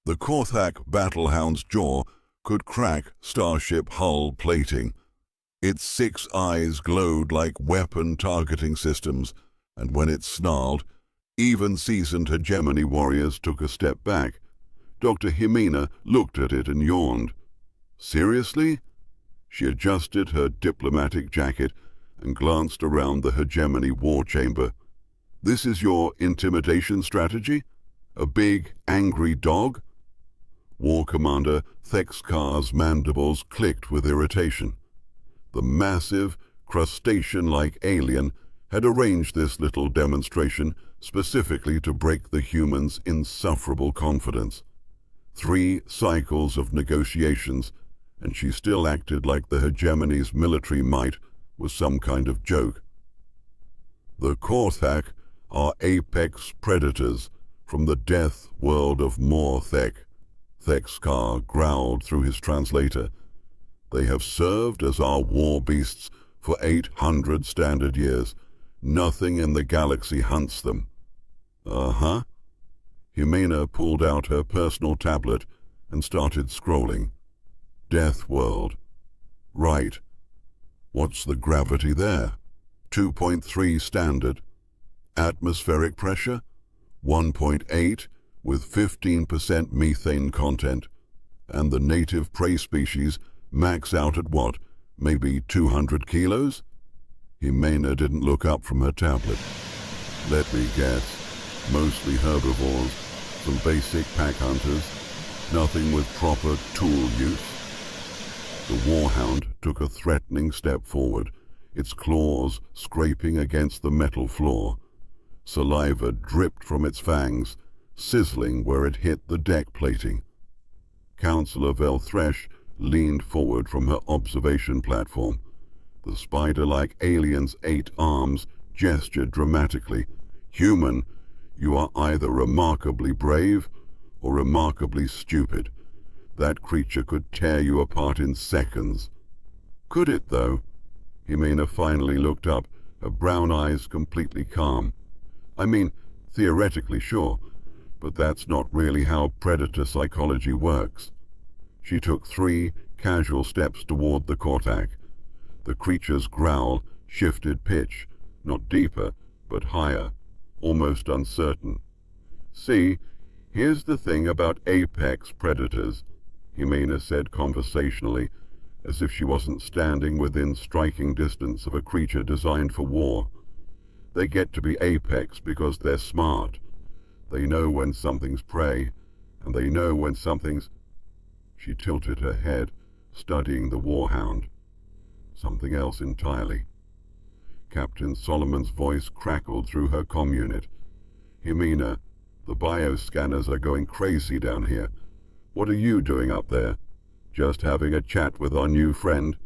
The Korthak battlehound's jaw could crack starship hull plating. Its 6 eyes glowed like weapon targeting systems, and when it snarled, even seasoned hegemony warriors took a step back. Dr. Jimena looked at it and yawned. Seriously? She adjusted her diplomatic jacket and glanced around the hegemony war chamber. This is your intimidation strategy? A big, angry dog? War Commander Thexkar's mandibles clicked with irritation. The massive, crustacean-like alien had arranged this little demonstration specifically to break the humans' insufferable confidence. 3 cycles of negotiations, and she still acted like the hegemony's military might was some kind of joke. The Korthak are apex predators from the death world of Morthek, Thexkar growled through his translator. They have served as our war beasts for 800 standard years. Nothing in the galaxy hunts them. Uh-huh. Jimena pulled out her personal tablet and started scrolling. Death world. Right. What's the gravity there? 2.3 standard. Atmospheric pressure? 1.8 with 15% methane content. And the native prey species max out at what? Maybe 200 kilos? Jimena didn't look up from her tablet. Let me guess. Mostly herbivores, some basic pack hunters, nothing with proper tool use. The warhound took a threatening step forward, its claws scraping against the metal floor. Saliva dripped from its fangs, sizzling where it hit the deck plating. Councillor Velthresh leaned forward from her observation platform. The spider-like alien's 8 arms gestured dramatically. Human, you are either remarkably brave or remarkably stupid. That creature could tear you apart in seconds. Could it, though? Jimena finally looked up, her brown eyes completely calm. I mean, theoretically, sure, but that's not really how predator psychology works. She took 3 casual steps toward the Korthak. The creature's growl shifted pitch, not deeper, but higher, almost uncertain. See, here's the thing about apex predators, Jimena said conversationally, as if she wasn't standing within striking distance of a creature designed for war. They get to be apex because they're smart. They know when something's prey, and they know when something's... She tilted her head, studying the warhound. Something else entirely. Captain Solomon's voice crackled through her comm unit. Jimena, the bioscanners are going crazy down here. What are you doing up there? Just having a chat with our new friend?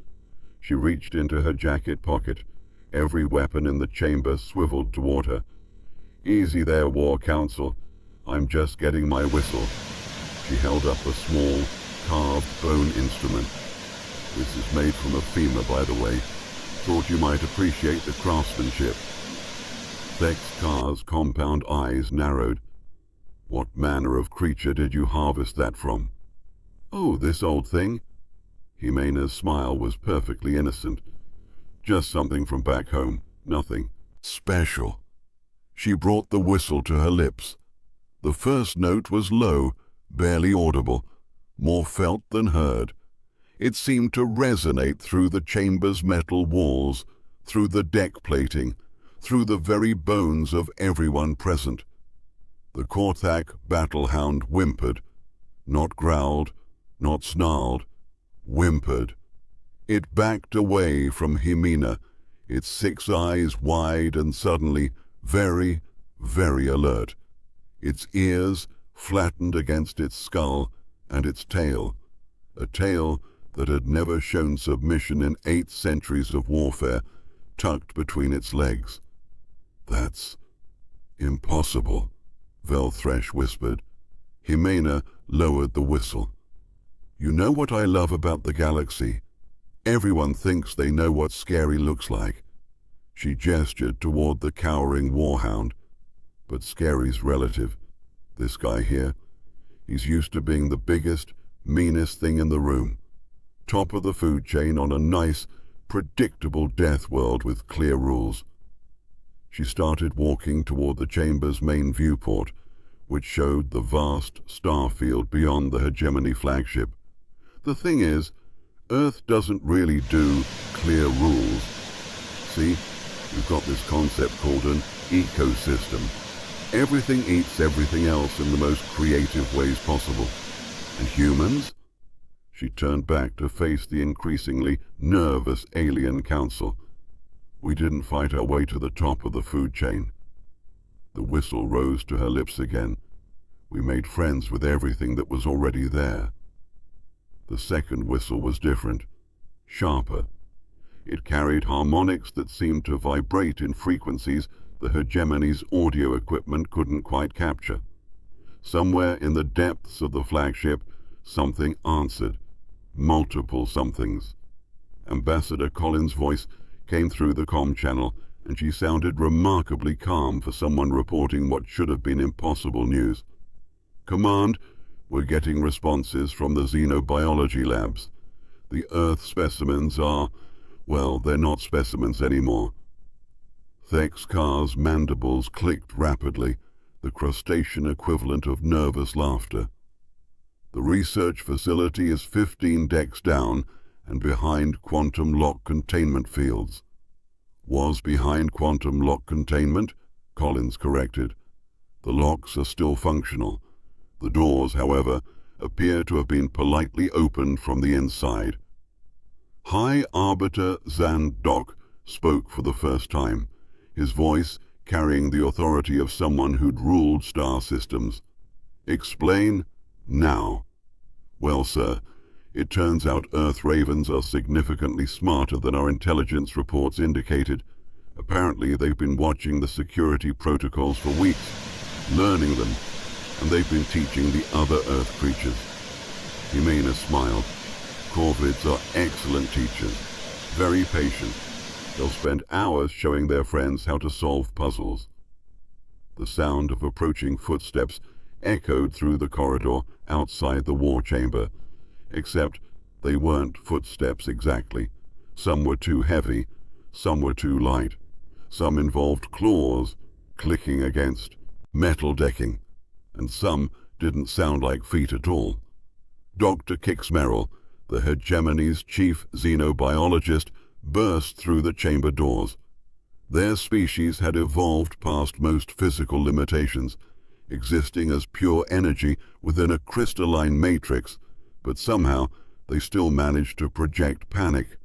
She reached into her jacket pocket. Every weapon in the chamber swiveled toward her. Easy there, War Council. I'm just getting my whistle. She held up a small, carved bone instrument. This is made from a femur, by the way. Thought you might appreciate the craftsmanship. Thexkar's compound eyes narrowed. What manner of creature did you harvest that from? Oh, this old thing. Jimena's smile was perfectly innocent. Just something from back home, nothing special. She brought the whistle to her lips. The first note was low, barely audible, more felt than heard. It seemed to resonate through the chamber's metal walls, through the deck plating, through the very bones of everyone present. The Korthak battlehound whimpered, not growled, not snarled, whimpered. It backed away from Jimena, its 6 eyes wide and suddenly very, very alert. Its ears flattened against its skull and its tail, a tail that had never shown submission in 8 centuries of warfare, tucked between its legs. That's impossible, Velthresh whispered. Jimena lowered the whistle. You know what I love about the galaxy? Everyone thinks they know what scary looks like. She gestured toward the cowering warhound. But scary's relative. This guy here. He's used to being the biggest, meanest thing in the room. Top of the food chain on a nice, predictable death world with clear rules. She started walking toward the chamber's main viewport, which showed the vast star field beyond the hegemony flagship. The thing is, Earth doesn't really do clear rules. See, we've got this concept called an ecosystem. Everything eats everything else in the most creative ways possible. And humans? She turned back to face the increasingly nervous alien council. We didn't fight our way to the top of the food chain. The whistle rose to her lips again. We made friends with everything that was already there. The second whistle was different, sharper. It carried harmonics that seemed to vibrate in frequencies the hegemony's audio equipment couldn't quite capture. Somewhere in the depths of the flagship, something answered. Multiple somethings. Ambassador Collins' voice came through the comm channel, and she sounded remarkably calm for someone reporting what should have been impossible news. Command, we're getting responses from the xenobiology labs. The Earth specimens are, well, they're not specimens anymore. Thexkar's mandibles clicked rapidly, the crustacean equivalent of nervous laughter. The research facility is 15 decks down and behind quantum lock containment fields. Was behind quantum lock containment, Collins corrected. The locks are still functional. The doors, however, appear to have been politely opened from the inside. High Arbiter Zandok spoke for the first time, his voice carrying the authority of someone who'd ruled star systems. Explain now. Well, sir, it turns out Earth Ravens are significantly smarter than our intelligence reports indicated. Apparently they've been watching the security protocols for weeks, learning them, and they've been teaching the other Earth creatures. Jimena smiled. Corvids are excellent teachers, very patient. They'll spend hours showing their friends how to solve puzzles. The sound of approaching footsteps echoed through the corridor outside the war chamber, except they weren't footsteps exactly. Some were too heavy, some were too light. Some involved claws clicking against metal decking, and some didn't sound like feet at all. Dr. Kixmerrill, the hegemony's chief xenobiologist, burst through the chamber doors. Their species had evolved past most physical limitations, existing as pure energy within a crystalline matrix, but somehow they still managed to project panic.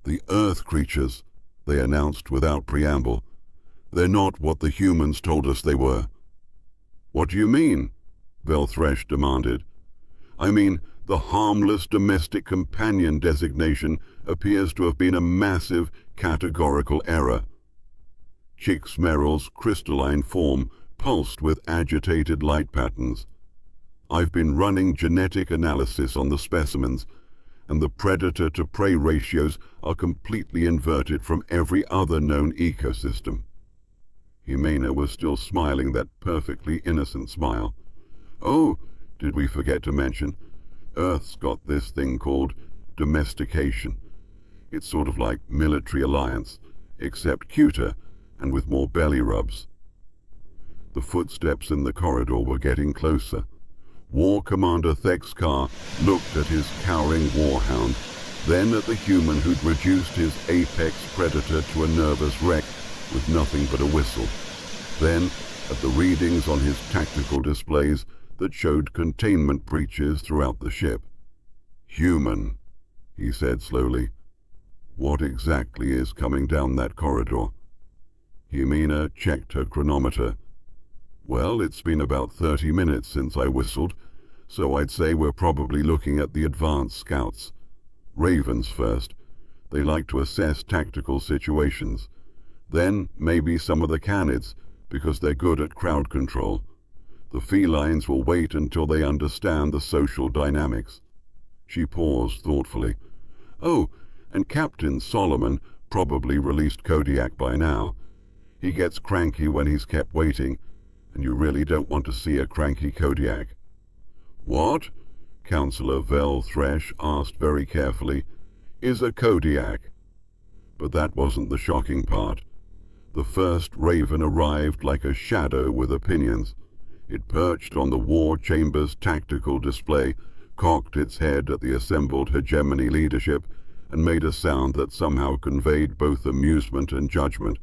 The Earth creatures, they announced without preamble. They're not what the humans told us they were. What do you mean? Velthresh demanded. I mean, the harmless domestic companion designation appears to have been a massive categorical error. Kixmerrill's crystalline form pulsed with agitated light patterns. I've been running genetic analysis on the specimens, and the predator-to-prey ratios are completely inverted from every other known ecosystem. Jimena was still smiling that perfectly innocent smile. Oh, did we forget to mention, Earth's got this thing called domestication. It's sort of like military alliance, except cuter and with more belly rubs. The footsteps in the corridor were getting closer. War Commander Thexkar looked at his cowering warhound, then at the human who'd reduced his apex predator to a nervous wreck with nothing but a whistle, then at the readings on his tactical displays that showed containment breaches throughout the ship. Human, he said slowly. What exactly is coming down that corridor? Jimena checked her chronometer. Well, it's been about 30 minutes since I whistled, so I'd say we're probably looking at the advanced scouts. Ravens first. They like to assess tactical situations. Then maybe some of the canids, because they're good at crowd control. The felines will wait until they understand the social dynamics. She paused thoughtfully. Oh, and Captain Solomon probably released Kodiak by now. He gets cranky when he's kept waiting, and you really don't want to see a cranky Kodiak. "What?" Councillor Vel Thresh asked very carefully. "Is a Kodiak." But that wasn't the shocking part. The first Raven arrived like a shadow with opinions. It perched on the war chamber's tactical display, cocked its head at the assembled hegemony leadership, and made a sound that somehow conveyed both amusement and judgment.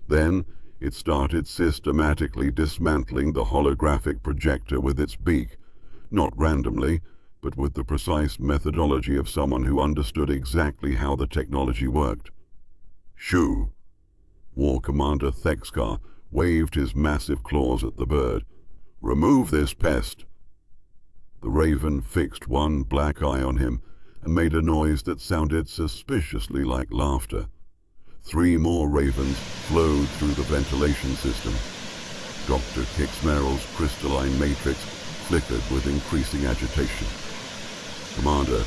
Then it started systematically dismantling the holographic projector with its beak, not randomly, but with the precise methodology of someone who understood exactly how the technology worked. "Shoo!" War Commander Thexkar waved his massive claws at the bird. "Remove this pest." The Raven fixed one black eye on him and made a noise that sounded suspiciously like laughter. 3 more Ravens flowed through the ventilation system. Dr. Kixmerrill's crystalline matrix flickered with increasing agitation. "Commander,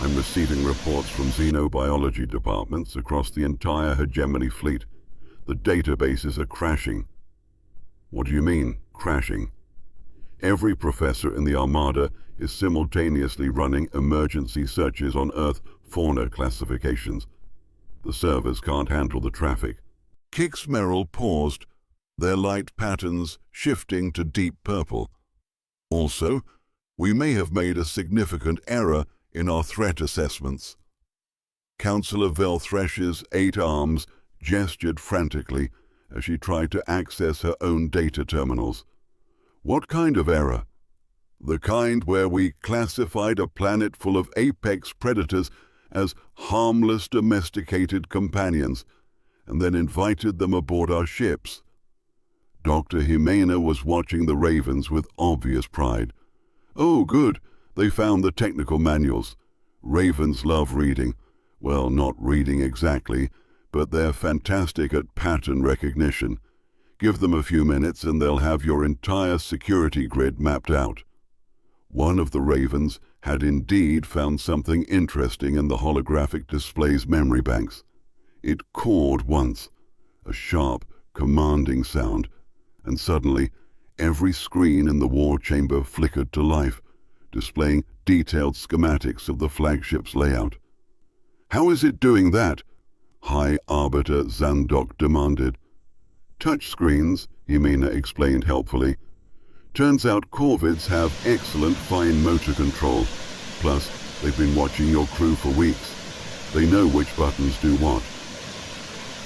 I'm receiving reports from xenobiology departments across the entire hegemony fleet. The databases are crashing." "What do you mean, crashing?" "Every professor in the Armada is simultaneously running emergency searches on Earth fauna classifications. The servers can't handle the traffic." Kixmerrill paused, their light patterns shifting to deep purple. "Also, we may have made a significant error in our threat assessments." Councillor Velthresh's 8 arms gestured frantically as she tried to access her own data terminals. "What kind of error?" "The kind where we classified a planet full of apex predators as harmless domesticated companions, and then invited them aboard our ships." Dr. Jimena was watching the Ravens with obvious pride. "Oh, good. They found the technical manuals. Ravens love reading. Well, not reading exactly, but they're fantastic at pattern recognition. Give them a few minutes and they'll have your entire security grid mapped out." One of the Ravens had indeed found something interesting in the holographic display's memory banks. It cawed once, a sharp, commanding sound, and suddenly every screen in the war chamber flickered to life, displaying detailed schematics of the flagship's layout. "How is it doing that?" High Arbiter Zandok demanded. "Touchscreens," Jimena explained helpfully. "Turns out Corvids have excellent fine motor control. Plus, they've been watching your crew for weeks. They know which buttons do what."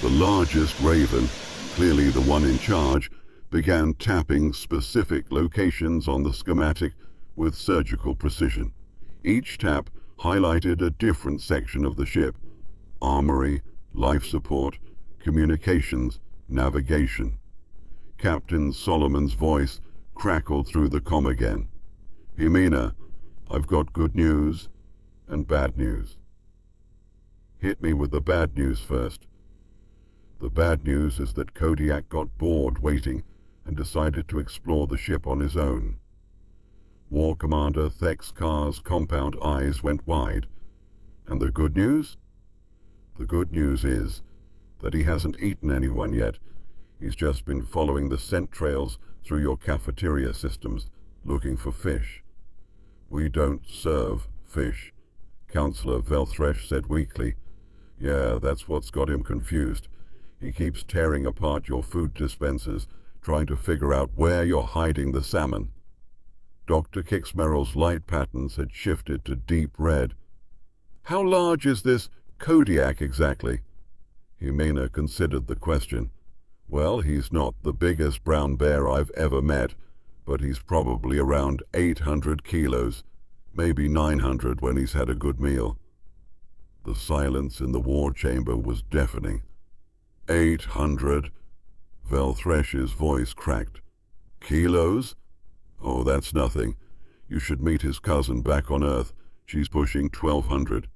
The largest Raven, clearly the one in charge, began tapping specific locations on the schematic with surgical precision. Each tap highlighted a different section of the ship: armory, life support, communications, navigation. Captain Solomon's voice crackled through the comm again. "Jimena, I've got good news and bad news." "Hit me with the bad news first." "The bad news is that Kodiak got bored waiting and decided to explore the ship on his own." War Commander Thexkar's compound eyes went wide. "And the good news?" "The good news is that he hasn't eaten anyone yet. He's just been following the scent trails through your cafeteria systems, looking for fish." "We don't serve fish," Councillor Velthresh said weakly. "Yeah, that's what's got him confused. He keeps tearing apart your food dispensers, trying to figure out where you're hiding the salmon." Dr. Kixmerrill's light patterns had shifted to deep red. "How large is this Kodiak exactly?" Jimena considered the question. "Well, he's not the biggest brown bear I've ever met, but he's probably around 800 kilos, maybe 900 when he's had a good meal." The silence in the war chamber was deafening. 800? Velthresh's voice cracked. "Kilos? Oh, that's nothing. You should meet his cousin back on Earth. She's pushing 1200.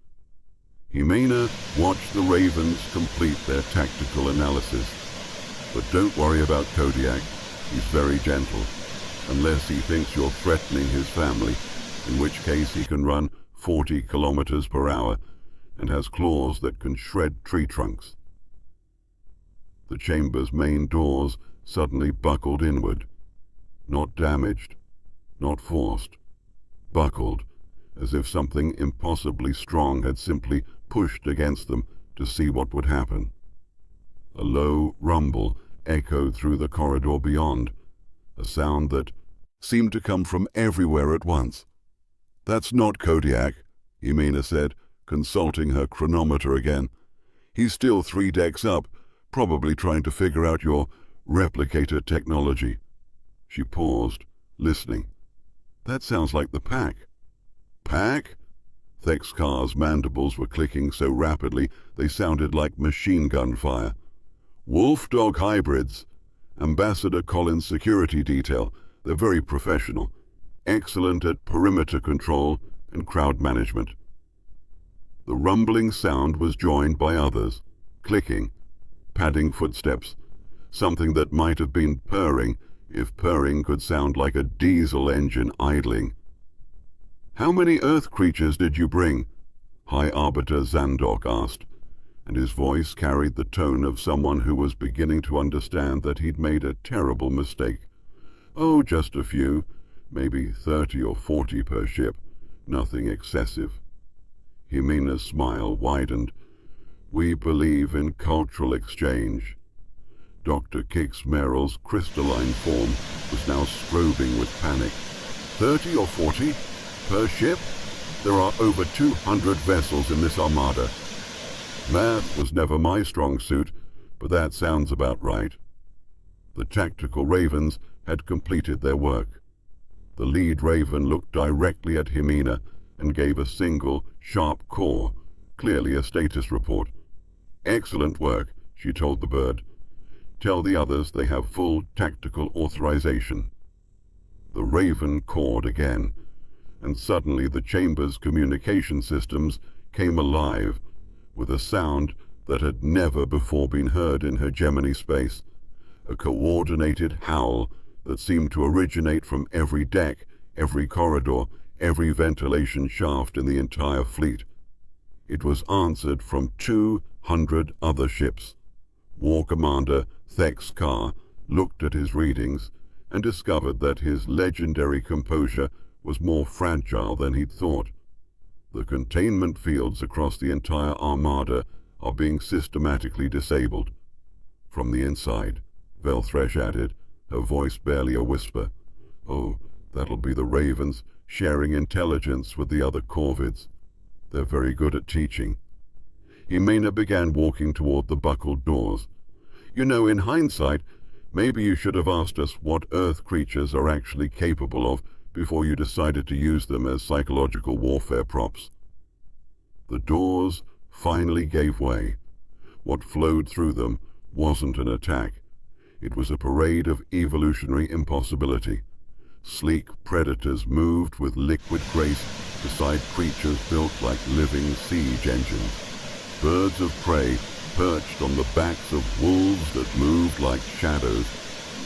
Jimena watched the Ravens complete their tactical analysis. "But don't worry about Kodiak. He's very gentle, unless he thinks you're threatening his family, in which case he can run 40 kilometers per hour and has claws that can shred tree trunks." The chamber's main doors suddenly buckled inward. Not damaged, not forced, buckled, as if something impossibly strong had simply pushed against them to see what would happen. A low rumble echoed through the corridor beyond, a sound that seemed to come from everywhere at once. "That's not Kodiak," Jimena said, consulting her chronometer again. "He's still 3 decks up, probably trying to figure out your replicator technology." She paused, listening. "That sounds like the Pack." "Pack?" Thexkar's mandibles were clicking so rapidly they sounded like machine gun fire. "Wolf-dog hybrids. Ambassador Collins' security detail. They're very professional. Excellent at perimeter control and crowd management." The rumbling sound was joined by others, clicking, padding footsteps, something that might have been purring if purring could sound like a diesel engine idling. "How many Earth creatures did you bring?" High Arbiter Zandok asked, and his voice carried the tone of someone who was beginning to understand that he'd made a terrible mistake. "Oh, just a few, maybe 30 or 40 per ship, nothing excessive." Jimena's smile widened. "We believe in cultural exchange." Dr. Kix Merrill's crystalline form was now strobing with panic. 30 or 40? Per ship? There are over 200 vessels in this armada. Math was never my strong suit, but that sounds about right. The tactical ravens had completed their work. The lead raven looked directly at Jimena and gave a single, sharp caw, clearly a status report. "Excellent work," she told the bird. "Tell the others they have full tactical authorization." The raven cawed again, and suddenly the chamber's communication systems came alive with a sound that had never before been heard in hegemony space, a coordinated howl that seemed to originate from every deck, every corridor, every ventilation shaft in the entire fleet. It was answered from 200 other ships. War Commander Thexkar looked at his readings and discovered that his legendary composure was more fragile than he'd thought. The containment fields across the entire armada are being systematically disabled. From the inside, Velthresh added, her voice barely a whisper. "Oh, that'll be the ravens sharing intelligence with the other corvids. They're very good at teaching." Jimena began walking toward the buckled doors. "You know, in hindsight, maybe you should have asked us what Earth creatures are actually capable of before you decided to use them as psychological warfare props." The doors finally gave way. What flowed through them wasn't an attack. It was a parade of evolutionary impossibility. Sleek predators moved with liquid grace beside creatures built like living siege engines. Birds of prey perched on the backs of wolves that moved like shadows,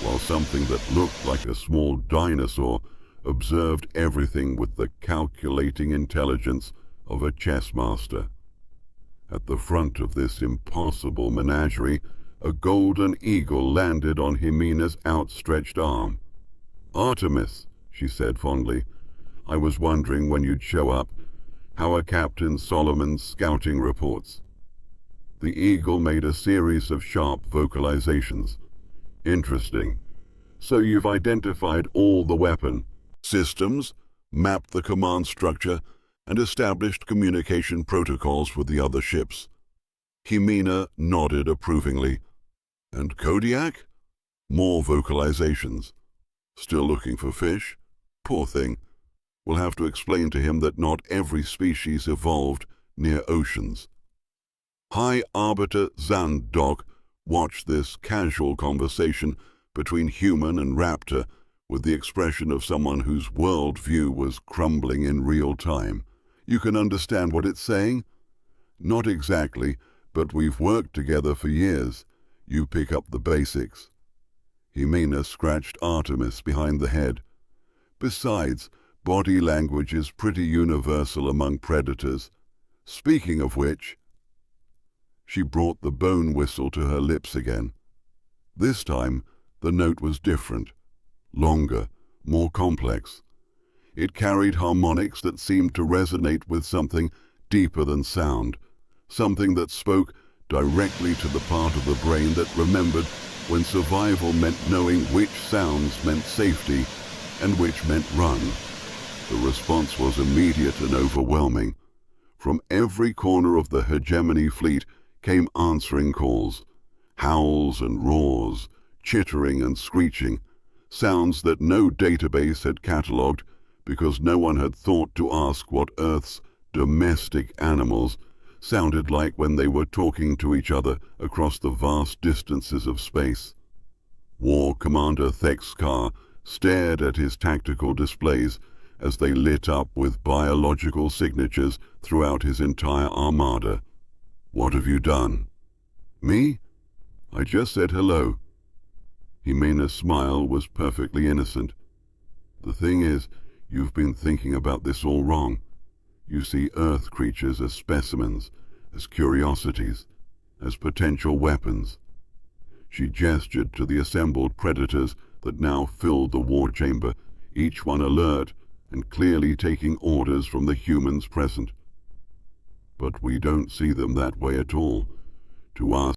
while something that looked like a small dinosaur observed everything with the calculating intelligence of a chess master. At the front of this impossible menagerie, a golden eagle landed on Jimena's outstretched arm. "Artemis," she said fondly, "I was wondering when you'd show up. How are Captain Solomon's scouting reports?" The eagle made a series of sharp vocalizations. "Interesting. So you've identified all the weapon systems, mapped the command structure, and established communication protocols with the other ships." Jimena nodded approvingly. "And Kodiak?" More vocalizations. "Still looking for fish? Poor thing. We'll have to explain to him that not every species evolved near oceans." High Arbiter Zandok watched this casual conversation between human and raptor with the expression of someone whose world view was crumbling in real time. "You can understand what it's saying?" "Not exactly, but we've worked together for years. You pick up the basics." Jimena scratched Artemis behind the head. "Besides, body language is pretty universal among predators. Speaking of which..." She brought the bone whistle to her lips again. This time, the note was different, longer, more complex. It carried harmonics that seemed to resonate with something deeper than sound, something that spoke directly to the part of the brain that remembered when survival meant knowing which sounds meant safety and which meant run. The response was immediate and overwhelming. From every corner of the hegemony fleet came answering calls, howls and roars, chittering and screeching, sounds that no database had catalogued because no one had thought to ask what Earth's domestic animals sounded like when they were talking to each other across the vast distances of space. War Commander Thexkar stared at his tactical displays as they lit up with biological signatures throughout his entire armada. "What have you done?" "Me? I just said hello." Jimena's smile was perfectly innocent. "The thing is, you've been thinking about this all wrong. You see Earth creatures as specimens, as curiosities, as potential weapons." She gestured to the assembled predators that now filled the war chamber, each one alert and clearly taking orders from the humans present. "But we don't see them that way at all. To us,